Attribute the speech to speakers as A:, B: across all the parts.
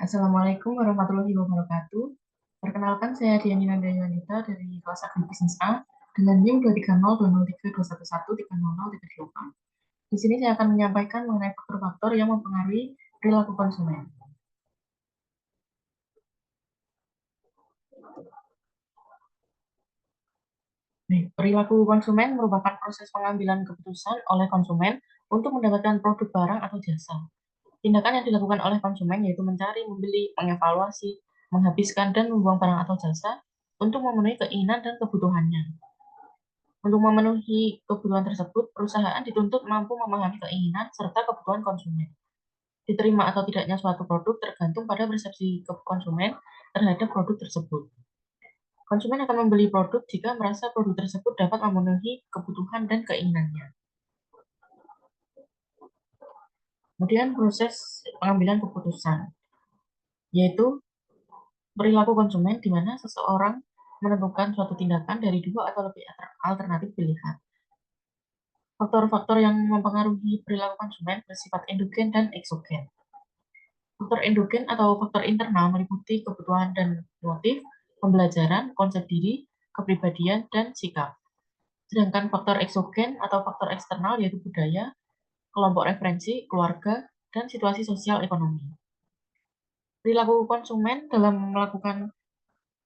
A: Assalamualaikum warahmatullahi wabarakatuh. Perkenalkan, saya Diani Nandaywanita dari kelas Agribisnis A dengan NIM 2302031130038. Di sini saya akan menyampaikan mengenai faktor-faktor yang mempengaruhi perilaku konsumen. Perilaku konsumen merupakan proses pengambilan keputusan oleh konsumen untuk mendapatkan produk barang atau jasa. Tindakan yang dilakukan oleh konsumen yaitu mencari, membeli, mengevaluasi, menghabiskan, dan membuang barang atau jasa untuk memenuhi keinginan dan kebutuhannya. Untuk memenuhi kebutuhan tersebut, perusahaan dituntut mampu memahami keinginan serta kebutuhan konsumen. Diterima atau tidaknya suatu produk tergantung pada persepsi konsumen terhadap produk tersebut. Konsumen akan membeli produk jika merasa produk tersebut dapat memenuhi kebutuhan dan keinginannya. Kemudian proses pengambilan keputusan, yaitu perilaku konsumen di mana seseorang menentukan suatu tindakan dari dua atau lebih alternatif pilihan. Faktor-faktor yang mempengaruhi perilaku konsumen bersifat endogen dan eksogen. Faktor endogen atau faktor internal meliputi kebutuhan dan motif, pembelajaran, konsep diri, kepribadian, dan sikap. Sedangkan faktor eksogen atau faktor eksternal yaitu budaya, kelompok referensi, keluarga, dan situasi sosial ekonomi. Perilaku konsumen dalam melakukan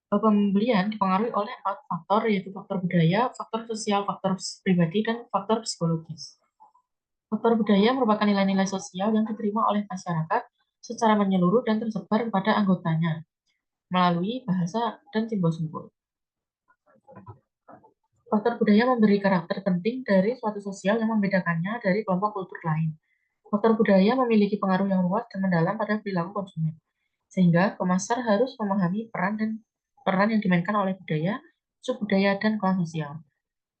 A: pembelian dipengaruhi oleh 4 faktor, yaitu faktor budaya, faktor sosial, faktor pribadi, dan faktor psikologis. Faktor budaya merupakan nilai-nilai sosial yang diterima oleh masyarakat secara menyeluruh dan tersebar kepada anggotanya melalui bahasa dan simbol-simbol. Faktor budaya memberi karakter penting dari suatu sosial yang membedakannya dari kelompok kultur lain. Faktor budaya memiliki pengaruh yang luas dan mendalam pada perilaku konsumen, sehingga pemasar harus memahami peran yang dimainkan oleh budaya, subbudaya, dan kelas sosial.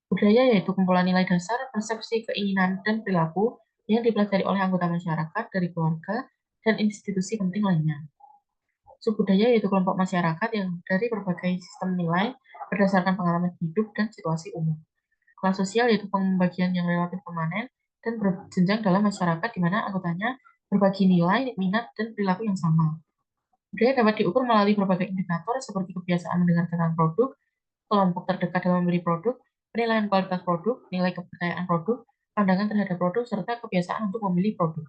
A: Budaya yaitu kumpulan nilai dasar, persepsi, keinginan, dan perilaku yang dipelajari oleh anggota masyarakat dari keluarga dan institusi penting lainnya. Subbudaya yaitu kelompok masyarakat yang dari berbagai sistem nilai berdasarkan pengalaman hidup dan situasi umum. Kelas sosial yaitu pembagian yang relatif permanen dan berjenjang dalam masyarakat di mana anggotanya berbagi nilai, minat, dan perilaku yang sama. Budaya dapat diukur melalui berbagai indikator seperti kebiasaan mendengar tentang produk, kelompok terdekat dalam membeli produk, penilaian kualitas produk, nilai kepercayaan produk, pandangan terhadap produk, serta kebiasaan untuk memilih produk.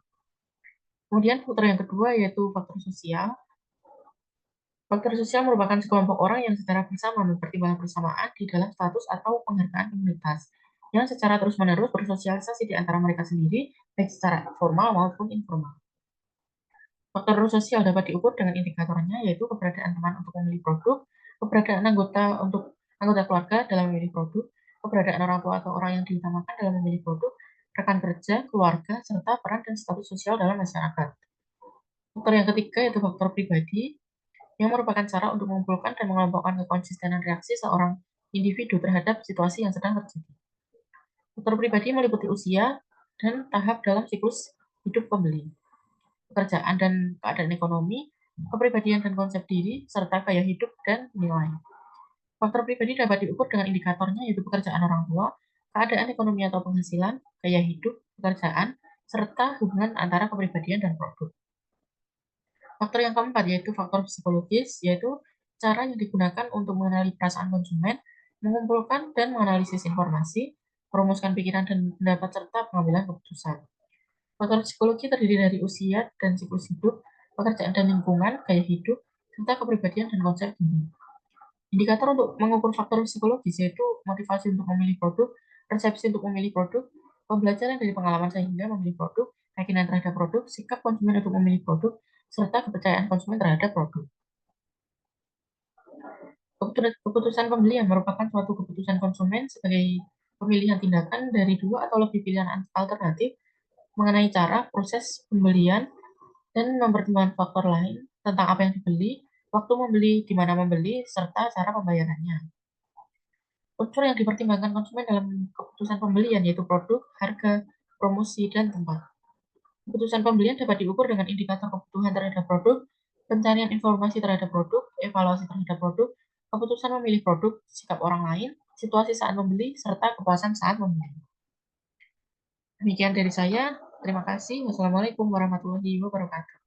A: Kemudian faktor yang kedua yaitu faktor sosial. Faktor sosial merupakan sekelompok orang yang secara bersama mempertimbangkan persamaan di dalam status atau penghargaan komunitas, yang secara terus-menerus bersosialisasi di antara mereka sendiri, baik secara formal maupun informal. Faktor sosial dapat diukur dengan indikatornya, yaitu keberadaan teman untuk memilih produk, keberadaan anggota keluarga dalam memilih produk, keberadaan orang tua atau orang yang diutamakan dalam memilih produk, rekan kerja, keluarga, serta peran dan status sosial dalam masyarakat. Faktor yang ketiga yaitu faktor pribadi, yang merupakan cara untuk mengumpulkan dan mengelompokkan kekonsistenan reaksi seorang individu terhadap situasi yang sedang terjadi. Faktor pribadi meliputi usia dan tahap dalam siklus hidup pembeli, pekerjaan dan keadaan ekonomi, kepribadian dan konsep diri, serta gaya hidup dan nilai. Faktor pribadi dapat diukur dengan indikatornya yaitu pekerjaan orang tua, keadaan ekonomi atau penghasilan, gaya hidup, pekerjaan, serta hubungan antara kepribadian dan produk. Faktor yang keempat yaitu faktor psikologis, yaitu cara yang digunakan untuk mengenali perasaan konsumen, mengumpulkan dan menganalisis informasi, merumuskan pikiran dan pendapat serta pengambilan keputusan. Faktor psikologi terdiri dari usia dan siklus hidup, pekerjaan dan lingkungan, gaya hidup, serta kepribadian dan konsep diri. Indikator untuk mengukur faktor psikologis yaitu motivasi untuk memilih produk, persepsi untuk memilih produk, pembelajaran dari pengalaman sehingga memilih produk, keyakinan terhadap produk, sikap konsumen untuk memilih produk, serta kepercayaan konsumen terhadap produk. Keputusan pembelian merupakan suatu keputusan konsumen sebagai pemilihan tindakan dari dua atau lebih pilihan alternatif mengenai cara, proses pembelian, dan mempertimbangkan faktor lain tentang apa yang dibeli, waktu membeli, di mana membeli, serta cara pembayarannya. Unsur yang dipertimbangkan konsumen dalam keputusan pembelian yaitu produk, harga, promosi, dan tempat. Keputusan pembelian dapat diukur dengan indikator kebutuhan terhadap produk, pencarian informasi terhadap produk, evaluasi terhadap produk, keputusan memilih produk, sikap orang lain, situasi saat membeli, serta kepuasan saat membeli. Demikian dari saya. Terima kasih. Wassalamualaikum warahmatullahi wabarakatuh.